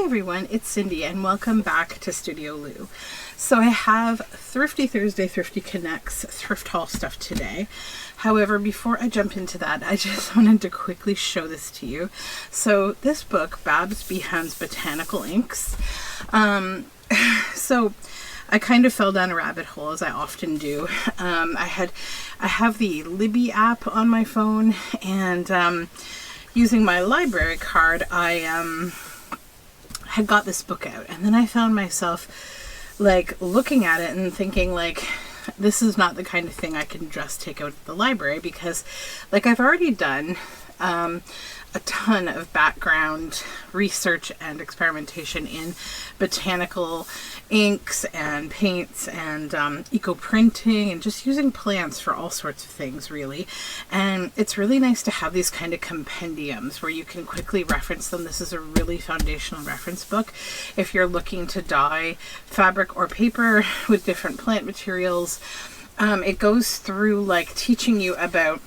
Hi everyone, it's Cindy and welcome back to Studioloo. So I have Thrifty Thursday, Thriftycanucks thrift haul stuff today. However, before I jump into that, I just wanted to quickly show this to you. So this book, Babs Behan's Botanical Inks. So I kind of fell down a rabbit hole, as I often do. I have the Libby app on my phone, and using my library card, I had got this book out, and then I found myself like looking at it and thinking like, this is not the kind of thing I can just take out of the library, because like I've already done a ton of background research and experimentation in botanical inks and paints and eco printing and just using plants for all sorts of things, really. And it's really nice to have these kind of compendiums where you can quickly reference them. This is a really foundational reference book if you're looking to dye fabric or paper with different plant materials. It goes through like teaching you about,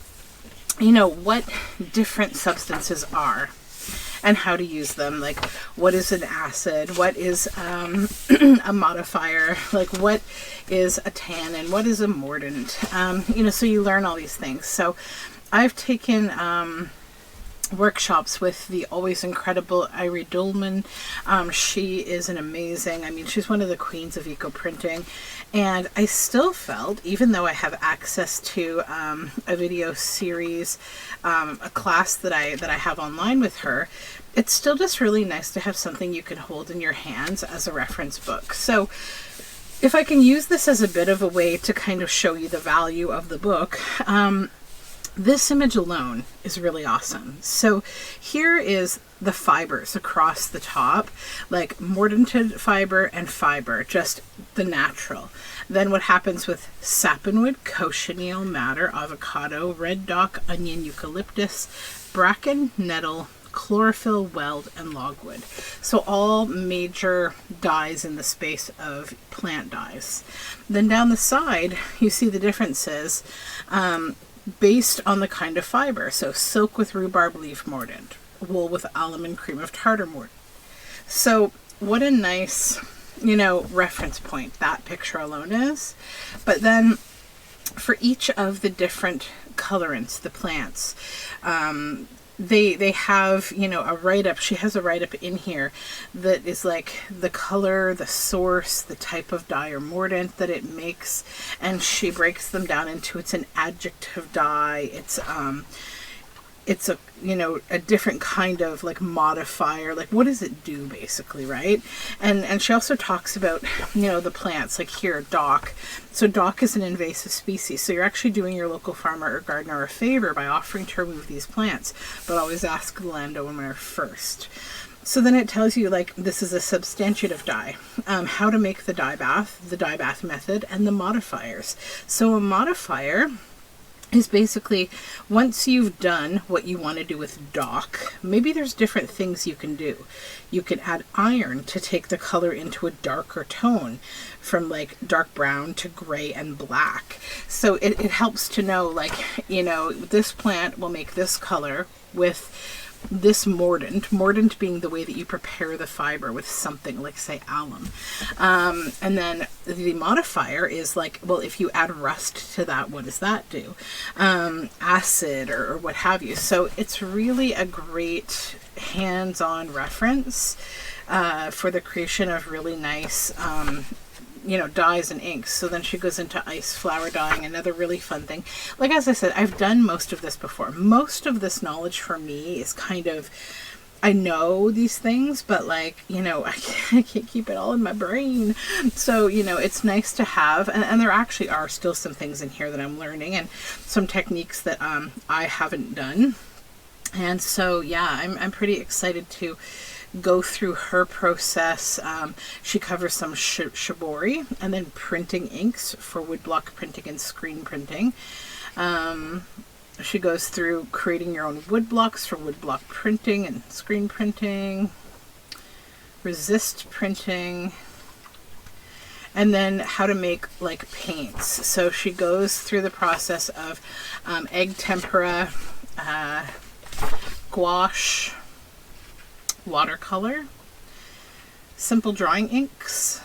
you know, what different substances are and how to use them. Like, what is an acid? What is a modifier? Like, what is a tannin? What is a mordant? You know, so you learn all these things. So I've taken workshops with the always incredible Irie Dolman. She is an amazing, I mean, she's one of the queens of eco printing, and I still felt, even though I have access to a video series, a class that I have online with her, it's still just really nice to have something you can hold in your hands as a reference book. So if I can use this as a bit of a way to kind of show you the value of the book, this image alone is really awesome. So here is the fibers across the top, like mordanted fiber and fiber, just the natural. Then what happens with sappanwood, cochineal, madder, avocado, red dock, onion, eucalyptus, bracken, nettle, chlorophyll, weld, and logwood. So all major dyes in the space of plant dyes. Then down the side, you see the differences based on the kind of fiber. So silk with rhubarb leaf mordant, wool with alum and cream of tartar mordant. So what a nice, you know, reference point that picture alone is. But then for each of the different colorants, the plants, they have, you know, a write-up. She has a write-up in here that is like the color, the source, the type of dye or mordant that it makes, and she breaks them down into, it's an adjective dye, it's a, you know, a different kind of like modifier, like what does it do basically, right? And she also talks about, you know, the plants, like here, dock. So dock is an invasive species, so you're actually doing your local farmer or gardener a favor by offering to remove these plants, but always ask the landowner first. So then it tells you, like, this is a substantive dye, how to make the dye bath method, and the modifiers. So a modifier is basically, once you've done what you want to do with dock, maybe there's different things you can do. You can add iron to take the color into a darker tone, from like dark brown to gray and black. So it helps to know, like, you know, this plant will make this color with this mordant being the way that you prepare the fiber with something like, say, alum. And then the modifier is like, well, if you add rust to that, what does that do? Acid or what have you. So it's really a great hands-on reference for the creation of really nice you know, dyes and inks. So then she goes into ice flower dyeing, another really fun thing. Like, as I said, I've done most of this before. Most of this knowledge for me is kind of, I know these things, but like, you know, I can't keep it all in my brain. So, you know, it's nice to have, and there actually are still some things in here that I'm learning, and some techniques that I haven't done. And so, yeah, I'm pretty excited to go through her process. She covers some shibori and then printing inks for woodblock printing and screen printing. She goes through creating your own woodblocks for woodblock printing and screen printing, resist printing, and then how to make like paints. So she goes through the process of egg tempera, gouache, watercolor, simple drawing inks,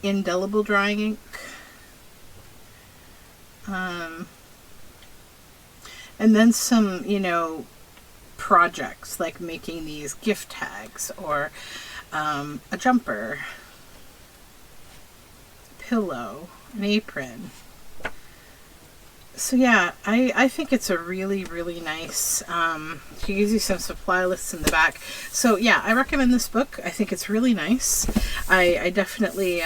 indelible drying ink, and then some, you know, projects like making these gift tags or a jumper, pillow, an apron. So yeah, I think it's a really, really nice, he gives you some supply lists in the back. So yeah, I recommend this book. I think it's really nice. I definitely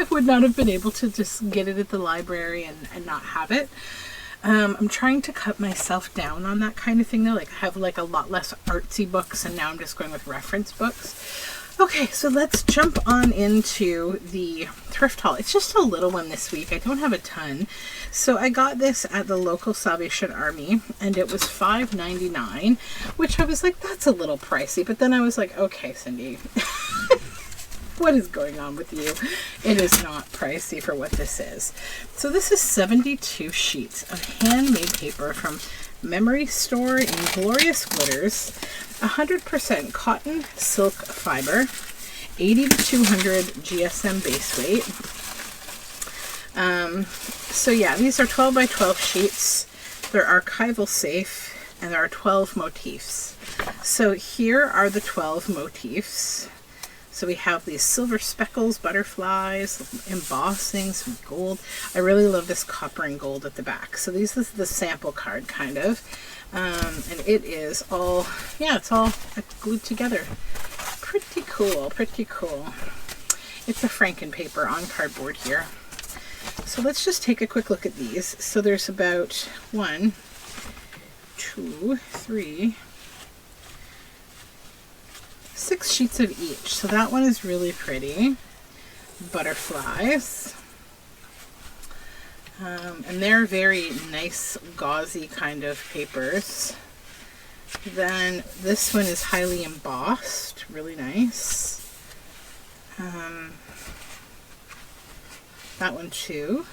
would not have been able to just get it at the library and not have it. I'm trying to cut myself down on that kind of thing though. Like I have like a lot less artsy books and now I'm just going with reference books. Okay, so let's jump on into the thrift haul. It's just a little one this week. I don't have a ton. So I got this at the local Salvation Army and it was $5.99, which I was like, that's a little pricey. But then I was like, okay, Cindy, what is going on with you? It is not pricey for what this is. So this is 72 sheets of handmade paper from Memory Store in glorious glitters, 100% cotton silk fiber, 80 to 200 GSM base weight. So yeah, these are 12 by 12 sheets. They're archival safe and there are 12 motifs. So here are the 12 motifs. So we have these silver speckles, butterflies, embossing, some gold. I really love this copper and gold at the back. So this is the sample card kind of. And it is all, yeah, it's all glued together. Pretty cool, pretty cool. It's a Franken paper on cardboard here. So let's just take a quick look at these. So there's about 1, 2, 3, 6 sheets of each. So that one is really pretty. Butterflies. And they're very nice, gauzy kind of papers. Then this one is highly embossed, really nice. That one too.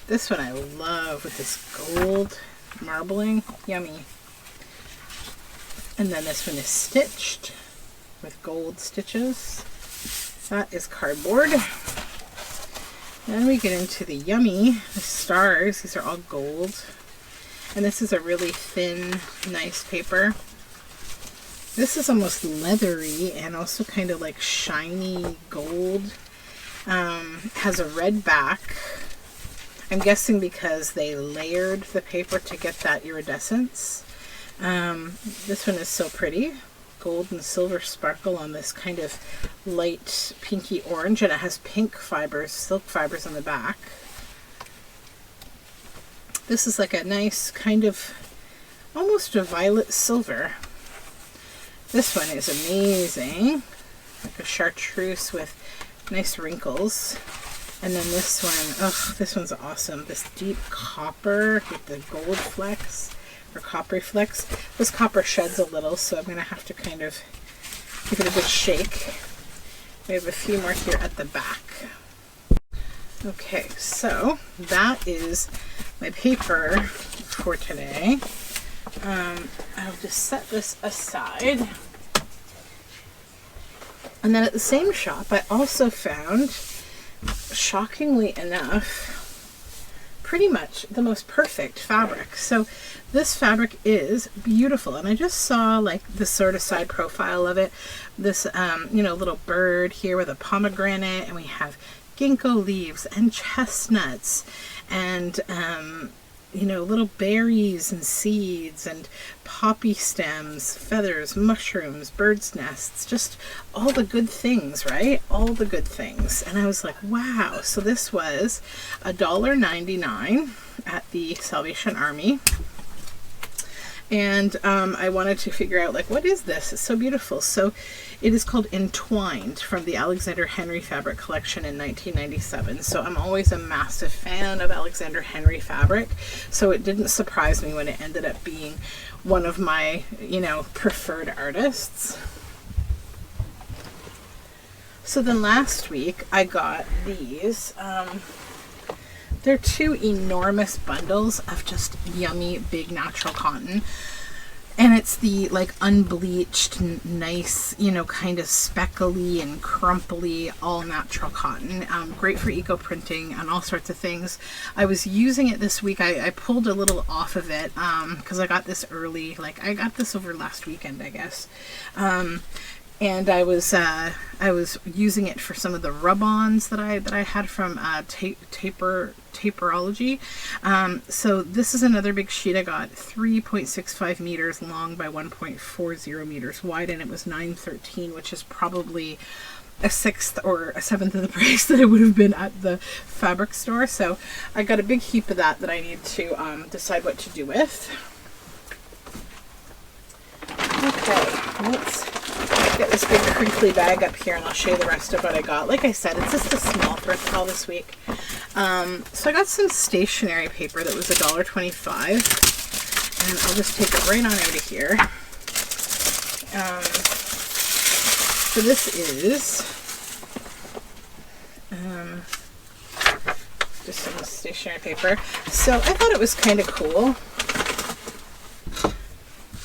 This one I love with this gold marbling, yummy. And then this one is stitched with gold stitches. That is cardboard. Then we get into the yummy, the stars. These are all gold. And this is a really thin, nice paper. This is almost leathery and also kind of like shiny gold. Has a red back. I'm guessing because they layered the paper to get that iridescence. This one is so pretty. Gold and silver sparkle on this kind of light pinky orange, and it has pink fibers, silk fibers on the back. This is like a nice kind of almost a violet silver. This one is amazing, like a chartreuse with nice wrinkles. And then this one, oh, this one's awesome. This deep copper with the gold flecks. Or coppery flecks. This copper sheds a little, so I'm going to have to kind of give it a good shake. We have a few more here at the back. Okay, so that is my paper for today. I'll just set this aside. And then at the same shop, I also found, shockingly enough, pretty much the most perfect fabric. So this fabric is beautiful, and I just saw like the sort of side profile of it. This you know, little bird here with a pomegranate, and we have ginkgo leaves and chestnuts and you know, little berries and seeds and poppy stems, feathers, mushrooms, birds' nests, just all the good things, right? All the good things. And I was like, wow. So this was $1.99 at the Salvation Army. And I wanted to figure out, like, what is this? It's so beautiful. So it is called Entwined from the Alexander Henry Fabric Collection in 1997. So I'm always a massive fan of Alexander Henry fabric. So it didn't surprise me when it ended up being one of my, you know, preferred artists. So then last week I got these. They're 2 enormous bundles of just yummy big natural cotton. And it's the like unbleached, nice, you know, kind of speckly and crumply, all natural cotton. Great for eco printing and all sorts of things. I was using it this week. I pulled a little off of it because I got this early. Like I got this over last weekend, I guess. And I was using it for some of the rub-ons that I had from Taperology. So this is another big sheet I got, 3.65 meters long by 1.40 meters wide, and it was $9.13, which is probably a sixth or a seventh of the price that it would have been at the fabric store. So I got a big heap of that I need to decide what to do with. Okay, let's get this big crinkly bag up here and I'll show you the rest of what I got. Like I said, it's just a small thrift haul this week. So I got some stationery paper that was $1.25, and I'll just take it right on out of here. So this is just some stationery paper. So I thought it was kind of cool.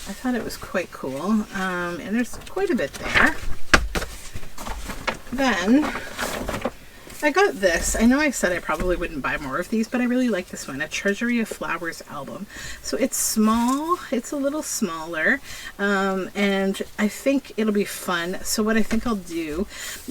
I thought it was quite cool, and there's quite a bit there. Then I got this. I know I said I probably wouldn't buy more of these, but I really like this one, a Treasury of Flowers album. So it's small, it's a little smaller, and I think it'll be fun. So what I think I'll do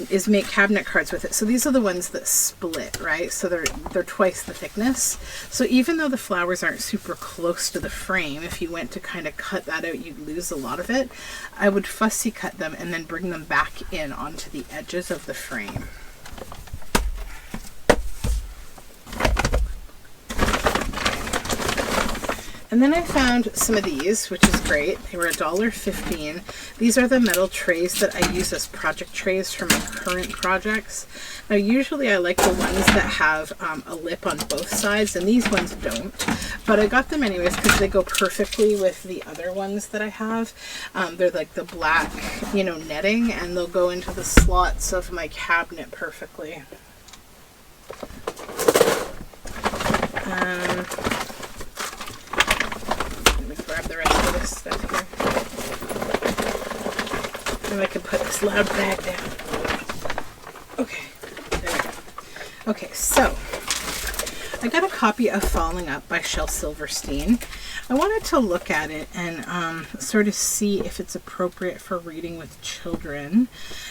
is make cabinet cards with it. So these are the ones that split, right? So they're twice the thickness. So even though the flowers aren't super close to the frame, if you went to kind of cut that out, you'd lose a lot of it. I would fussy cut them and then bring them back in onto the edges of the frame. And then I found some of these, which is great. They were $1.15. These are the metal trays that I use as project trays for my current projects. Now, usually I like the ones that have a lip on both sides, and these ones don't. But I got them anyways because they go perfectly with the other ones that I have. They're like the black, you know, netting, and they'll go into the slots of my cabinet perfectly. Grab the rest of this stuff here. And I can put this loud bag down. Okay, there we go. Okay, so I got a copy of Falling Up by Shel Silverstein. I wanted to look at it and sort of see if it's appropriate for reading with children.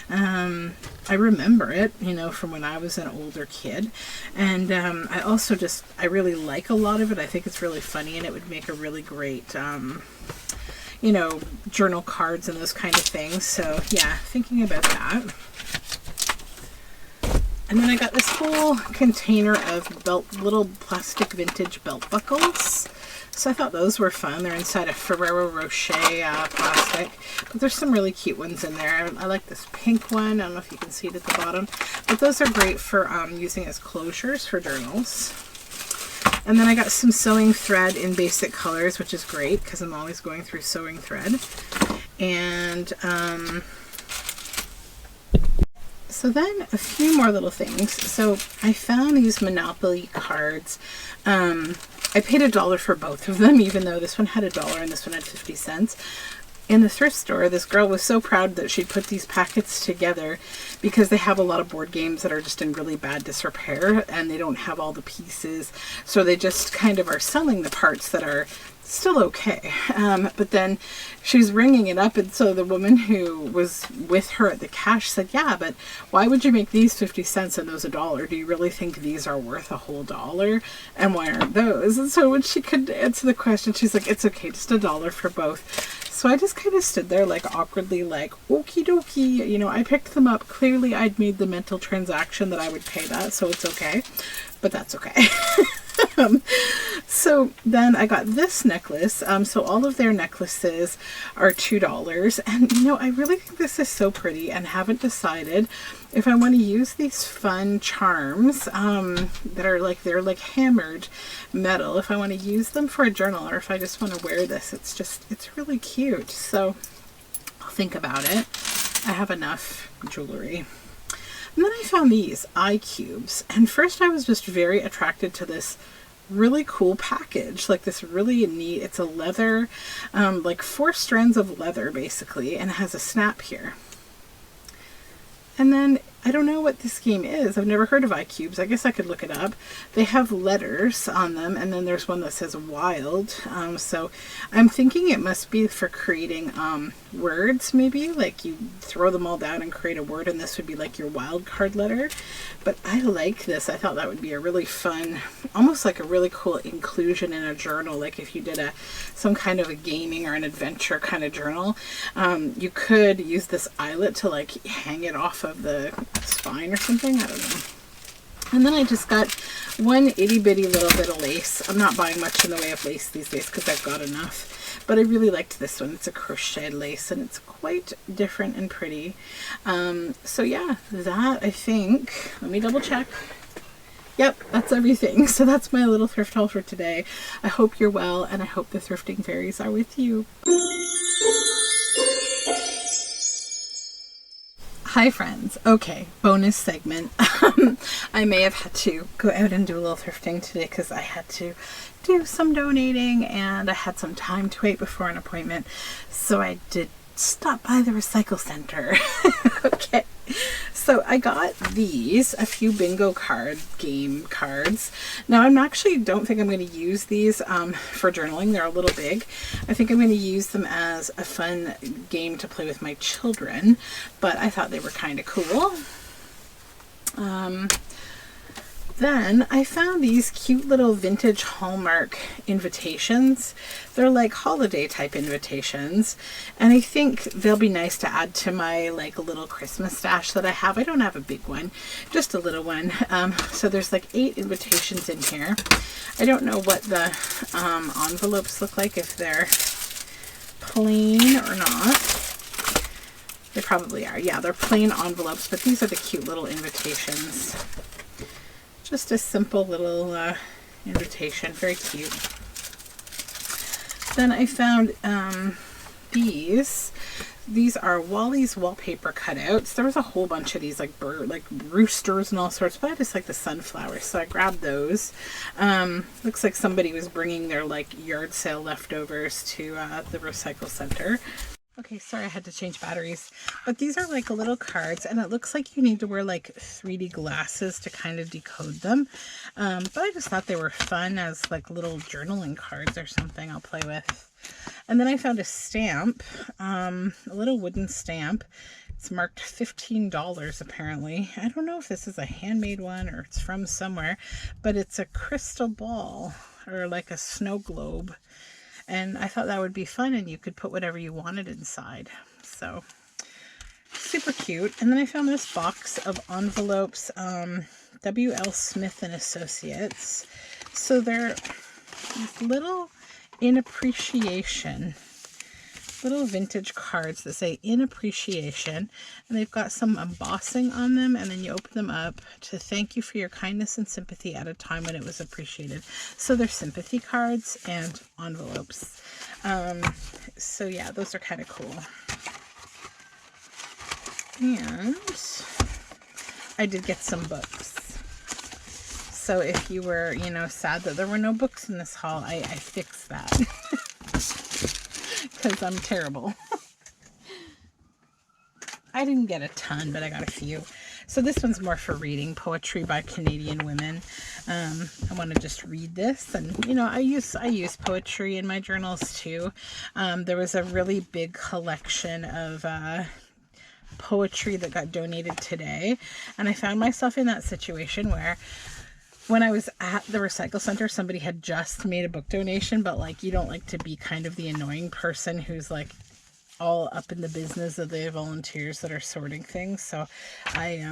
I remember it, you know, from when I was an older kid. And I also I really like a lot of it. I think it's really funny, and it would make a really great, you know, journal cards and those kind of things. So yeah, thinking about that. And then I got this whole container of little plastic vintage belt buckles. So I thought those were fun. They're inside a Ferrero Rocher plastic. But there's some really cute ones in there. I like this pink one. I don't know if you can see it at the bottom. But those are great for using as closures for journals. And then I got some sewing thread in basic colors, which is great because I'm always going through sewing thread. And so then a few more little things. So I found these Monopoly cards. I paid $1 for both of them, even though this one had $1 and this one had 50 cents. In the thrift store, this girl was so proud that she'd put these packets together because they have a lot of board games that are just in really bad disrepair and they don't have all the pieces. So they just kind of are selling the parts that are still okay. But then she's ringing it up, and so the woman who was with her at the cash said, yeah, but why would you make these 50 cents and those $1? Do you really think these are worth a whole $1? And why aren't those? And so when she couldn't answer the question, she's like, it's okay, just $1 for both. So I just kind of stood there like awkwardly like, okie dokie, you know, I picked them up. Clearly I'd made the mental transaction that I would pay that, so it's okay. But that's okay. So then I got this necklace. So all of their necklaces are $2. And, you know, I really think this is so pretty and haven't decided if I want to use these fun charms that are like, they're like hammered metal, if I want to use them for a journal or if I just want to wear this. It's really cute. So I'll think about it. I have enough jewelry. And then I found these eye cubes. And first I was just very attracted to this really cool package, like this really neat, it's a leather, like 4 strands of leather basically, and it has a snap here. And then I don't know what this game is. I've never heard of iCubes. I guess I could look it up. They have letters on them, and then there's one that says wild. So I'm thinking it must be for creating words, maybe. Like you throw them all down and create a word, and this would be like your wild card letter. But I like this. I thought that would be a really fun, almost like a really cool inclusion in a journal. Like if you did some kind of a gaming or an adventure kind of journal, you could use this eyelet to like hang it off of the spine or something. I don't know. And then I just got one itty bitty little bit of lace. I'm not buying much in the way of lace these days because I've got enough, but I really liked this one. It's a crocheted lace and it's quite different and pretty. So yeah, that I think, let me double check. Yep, that's everything. So that's my little thrift haul for today. I hope you're well, and I hope the thrifting fairies are with you. Hi friends. Okay, bonus segment. I may have had to go out and do a little thrifting today because I had to do some donating and I had some time to wait before an appointment. So I did stop by the recycle center. Okay. So I got these, a few bingo game cards. Now don't think I'm going to use these for journaling. They're a little big. I think I'm going to use them as a fun game to play with my children, but I thought they were kind of cool. Then I found these cute little vintage Hallmark invitations. They're like holiday type invitations, and I think they'll be nice to add to my like little Christmas stash that I have. I don't have a big one, just a little one. So there's like 8 invitations in here. I don't know what the envelopes look like, if they're plain or not. They probably are. Yeah, they're plain envelopes, but these are the cute little invitations. Just a simple little invitation, very cute. Then I found these. These are Wally's wallpaper cutouts. There was a whole bunch of these, like roosters and all sorts, but I just like the sunflowers, so I grabbed those. Looks like somebody was bringing their like yard sale leftovers to the recycle center. Okay, sorry, I had to change batteries. But these are like little cards, and it looks like you need to wear like 3D glasses to kind of decode them. But I just thought they were fun as like little journaling cards or something I'll play with. And then I found a stamp, a little wooden stamp. It's marked $15 apparently. I don't know if this is a handmade one or it's from somewhere, but it's a crystal ball or like a snow globe. And I thought that would be fun, and you could put whatever you wanted inside. So, super cute. And then I found this box of envelopes, W.L. Smith and Associates. So they're these little in appreciation, little vintage cards that say in appreciation, and they've got some embossing on them, and then you open them up to thank you for your kindness and sympathy at a time when it was appreciated. So they're sympathy cards and envelopes. So yeah, those are kind of cool. And I did get some books. So if you were, sad that there were no books in this haul, I fixed that. Because I'm terrible. I didn't get a ton, but I got a few. So this one's more for reading, poetry by Canadian women. I want to just read this, and I use poetry in my journals too. There was a really big collection of poetry that got donated today, and I found myself in that situation where when I was at the recycle center, somebody had just made a book donation, but like you don't like to be kind of the annoying person who's like all up in the business of the volunteers that are sorting things. So I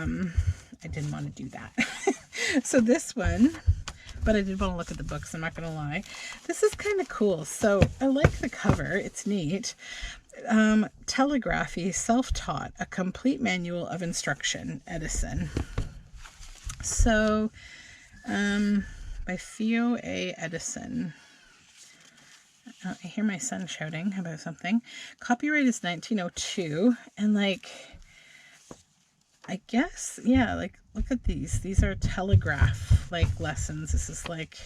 didn't want to do that. So this one, but I did want to look at the books, I'm not going to lie. This is kind of cool. So I like the cover. It's neat. Telegraphy, Self-Taught, A Complete Manual of Instruction, Edison. So by Theo A. Edison. I hear my son shouting about something. Copyright is 1902, and like, I guess, yeah, like, look at these. These are telegraph, like, lessons. This is like,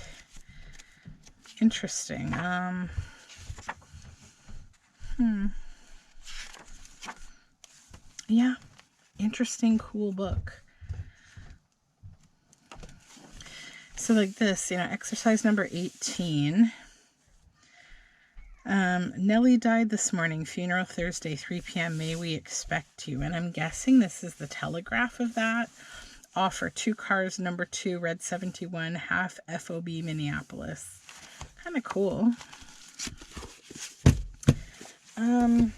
Interesting. Yeah, interesting, cool book. So like this, exercise number 18. Nellie died this morning, funeral Thursday, 3 p.m. May we expect you. And I'm guessing this is the telegraph of that. Offer 2 cars, number 2, red 71, half FOB Minneapolis. Kind of cool.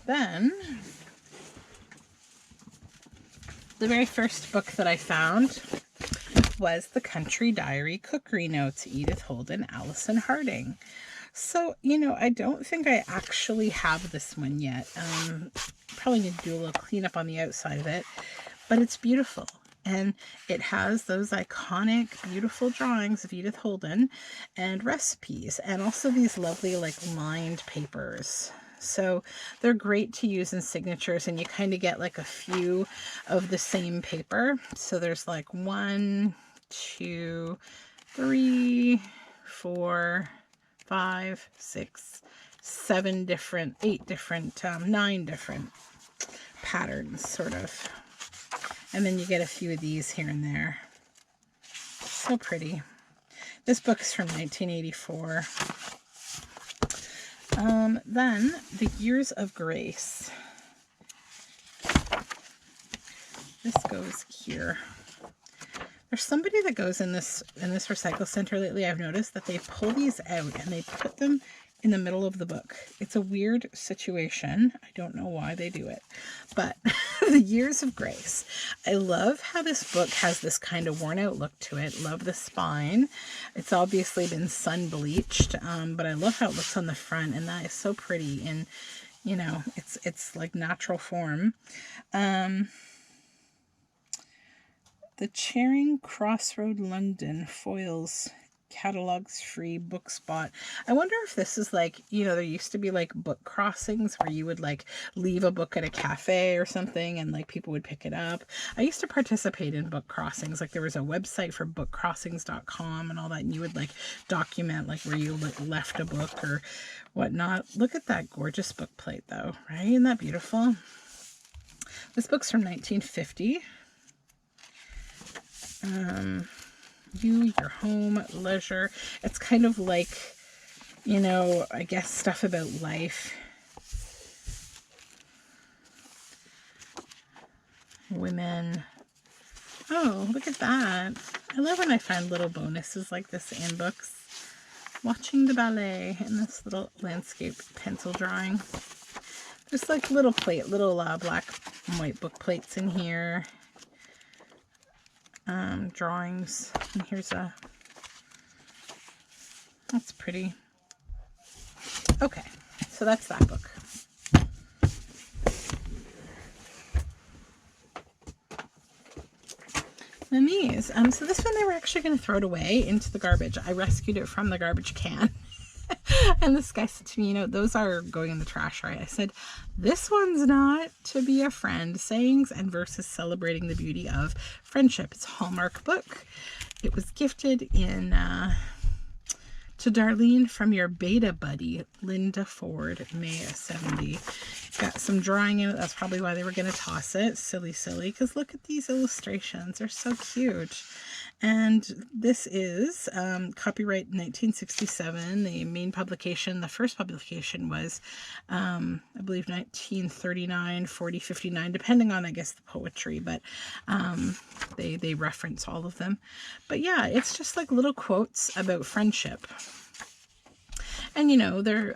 Then the very first book that I found was The Country Diary Cookery Notes, Edith Holden, Allison Harding. So, I don't think I actually have this one yet. Probably need to do a little cleanup on the outside of it, but it's beautiful. And it has those iconic, beautiful drawings of Edith Holden and recipes, and also these lovely, like, lined papers. So they're great to use in signatures, and you kind of get like a few of the same paper. So there's like 1, 2, 3, 4, 5, 6, 7 different, 8 different, 9 different patterns, sort of. And then you get a few of these here and there. So pretty. This book is from 1984. Then The Years of Grace. This goes here. There's somebody that goes in this recycle center lately. I've noticed that they pull these out and they put them in the middle of the book. It's a weird situation. I don't know why they do it, but The Years of Grace. I love how this book has this kind of worn out look to it. Love the spine. It's obviously been sun bleached, but I love how it looks on the front, and that is so pretty. And it's like natural form. The Charing Crossroad London Foyles catalogs free book spot. I wonder if this is like, there used to be like book crossings where you would like leave a book at a cafe or something and like people would pick it up. I used to participate in book crossings. Like there was a website for bookcrossings.com and all that, and you would like document like where you left a book or whatnot. Look at that gorgeous book plate though, right? Isn't that beautiful? This book's from 1950. You, your home, leisure. It's kind of like, I guess stuff about life. Women. Oh, look at that. I love when I find little bonuses like this in books. Watching the ballet in this little landscape pencil drawing. There's like little black and white book plates in here. Drawings, and that's pretty. Okay, so that's that book. Then these, so this one they were actually going to throw it away into the garbage. I rescued it from the garbage can. And this guy said to me, those are going in the trash, right? I said, this one's not. To Be a Friend, Sayings and Verses Celebrating the Beauty of Friendship. It's a Hallmark book. It was gifted to Darlene from your beta buddy, Linda Ford, May of 70. Got some drawing in it. That's probably why they were going to toss it. Silly, because look at these illustrations. They're so cute. And this is copyright 1967. The main publication, the first publication was, I believe, 1939, 40, 59, depending on, I guess, the poetry. But they reference all of them. But yeah, it's just like little quotes about friendship. And, they're,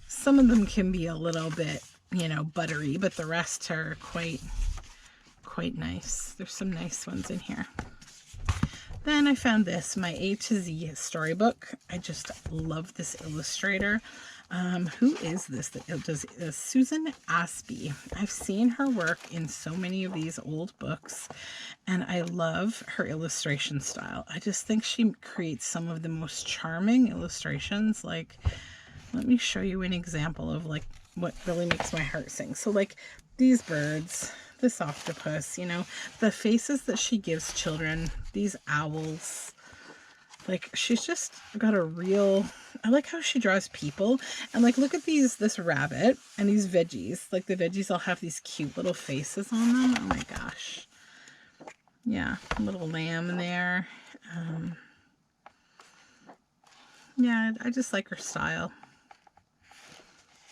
some of them can be a little bit, buttery, but the rest are quite nice. There's some nice ones in here. Then I found this, my A to Z storybook. I just love this illustrator. Who is this that does Susan Aspey? I've seen her work in so many of these old books, and I love her illustration style. I just think she creates some of the most charming illustrations. Like, let me show you an example of like what really makes my heart sing. So like these birds, this octopus, the faces that she gives children, these owls, Like, she's just got a real, I like how she draws people. And like, look at this rabbit and these veggies. Like, the veggies all have these cute little faces on them. Oh my gosh. Yeah, a little lamb in there. Yeah, I just like her style.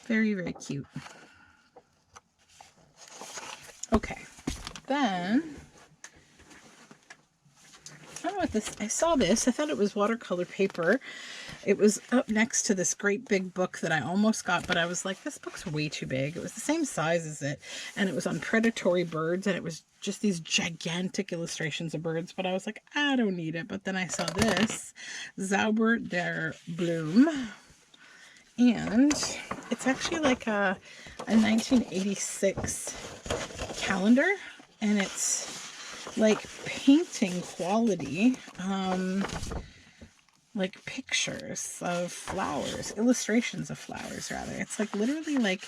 Very, very cute. Okay, then I don't know what this, I saw this, I thought it was watercolor paper. It was up next to this great big book that I almost got, but I was like, this book's way too big. It was the same size as it, and it was on predatory birds, and it was just these gigantic illustrations of birds, but I was like, I don't need it. But then I saw this, Zauber der Bloom, and it's actually like a 1986 calendar, and it's like painting quality, like pictures of flowers, illustrations of flowers rather. It's like literally like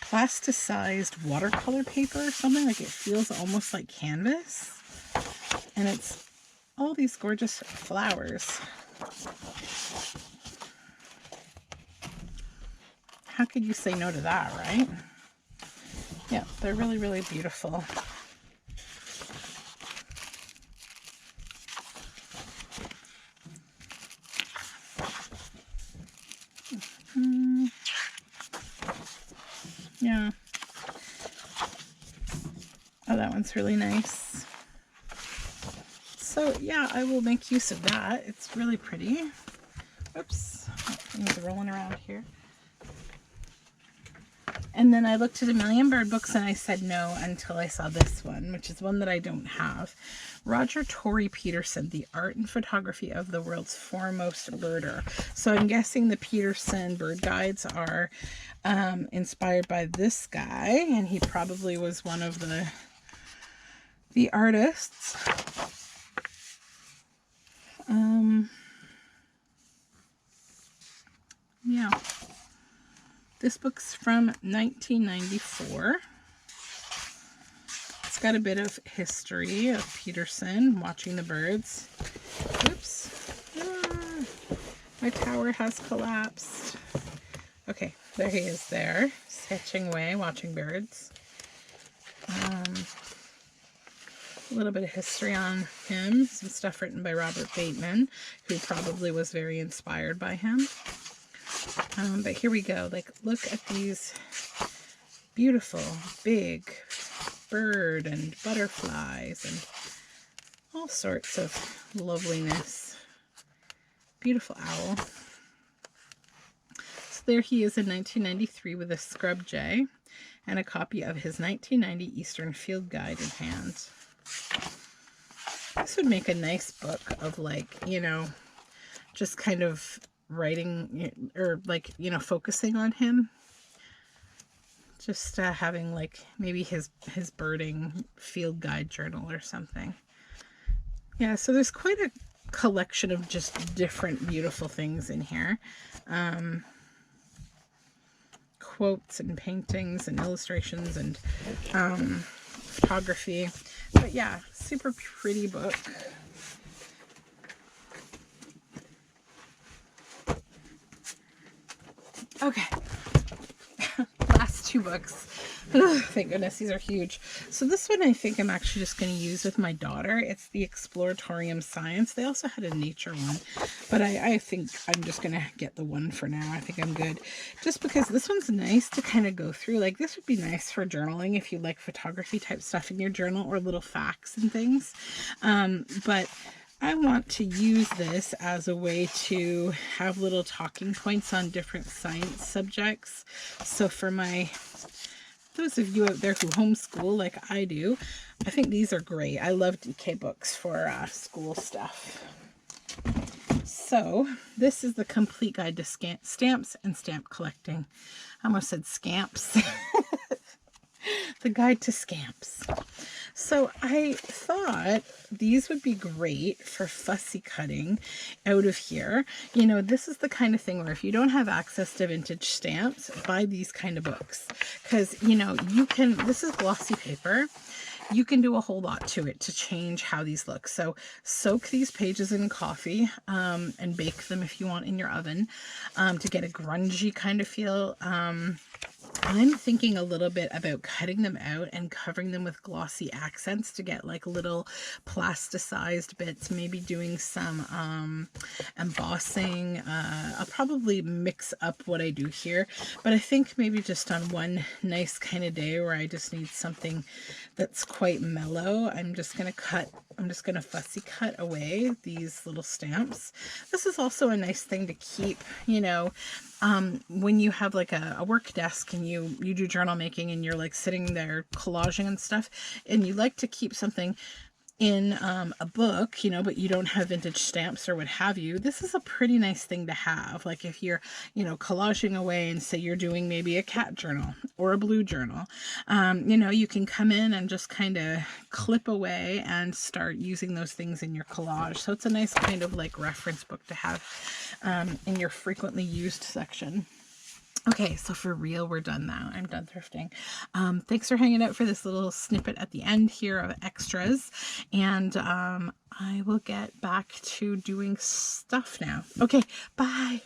plasticized watercolor paper or something. Like, it feels almost like canvas, and it's all these gorgeous flowers. How could you say no to that, right? Yeah, they're really, really beautiful. Yeah. Oh, that one's really nice. So yeah, I will make use of that. It's really pretty. Oops, things are rolling around here. And then I looked at a million bird books and I said no until I saw this one, which is one that I don't have. Roger Torrey Peterson, The Art and Photography of the World's Foremost Birder. So I'm guessing the Peterson bird guides are inspired by this guy, and he probably was one of the artists. Yeah. This book's from 1994. It's got a bit of history of Peterson watching the birds. Oops. Ah, my tower has collapsed. Okay, there he is there, sketching away, watching birds. A little bit of history on him. Some stuff written by Robert Bateman, who probably was very inspired by him. But here we go. Like, look at these beautiful, big bird and butterflies and all sorts of loveliness. Beautiful owl. So there he is in 1993 with a scrub jay and a copy of his 1990 Eastern Field Guide in hand. This would make a nice book of, like, you know, just kind of writing, or like, you know, focusing on him. Just having like maybe his birding field guide journal or something. Yeah, so there's quite a collection of just different beautiful things in here. Quotes and paintings and illustrations and photography. But yeah, super pretty book. Okay, last two books. Ugh, thank goodness, these are huge. So this one I think I'm actually just going to use with my daughter. It's the Exploratorium Science. They also had a nature one, but I think I'm just going to get the one for now. I think I'm good. Just because this one's nice to kind of go through. Like, this would be nice for journaling if you like photography type stuff in your journal, or little facts and things. But I want to use this as a way to have little talking points on different science subjects. So for those of you out there who homeschool like I do, I think these are great. I love DK books for school stuff. So this is the complete guide to stamps and stamp collecting. I almost said scamps. The guide to scamps. So I thought these would be great for fussy cutting out of here. You know, this is the kind of thing where if you don't have access to vintage stamps, buy these kind of books. Because, you know, you can, this is glossy paper. you can do a whole lot to it to change how these look. So soak these pages in coffee and bake them if you want in your oven to get a grungy kind of feel. I'm thinking a little bit about cutting them out and covering them with glossy accents to get like little plasticized bits, maybe doing some embossing. I'll probably mix up what I do here, but I think maybe just on one nice kind of day where I just need something that's quite mellow, I'm just going to fussy cut away these little stamps. This is also a nice thing to keep, you know, when you have like a work desk and you do journal making and you're like sitting there collaging and stuff, and you like to keep something in a book, you know, but you don't have vintage stamps or what have you, this is a pretty nice thing to have. Like if you're, you know, collaging away and say you're doing maybe a cat journal or a blue journal, you know, you can come in and just kind of clip away and start using those things in your collage. So it's a nice kind of like reference book to have in your frequently used section. Okay, so for real, we're done now. I'm done thrifting. Thanks for hanging out for this little snippet at the end here of extras. And I will get back to doing stuff now. Okay, bye.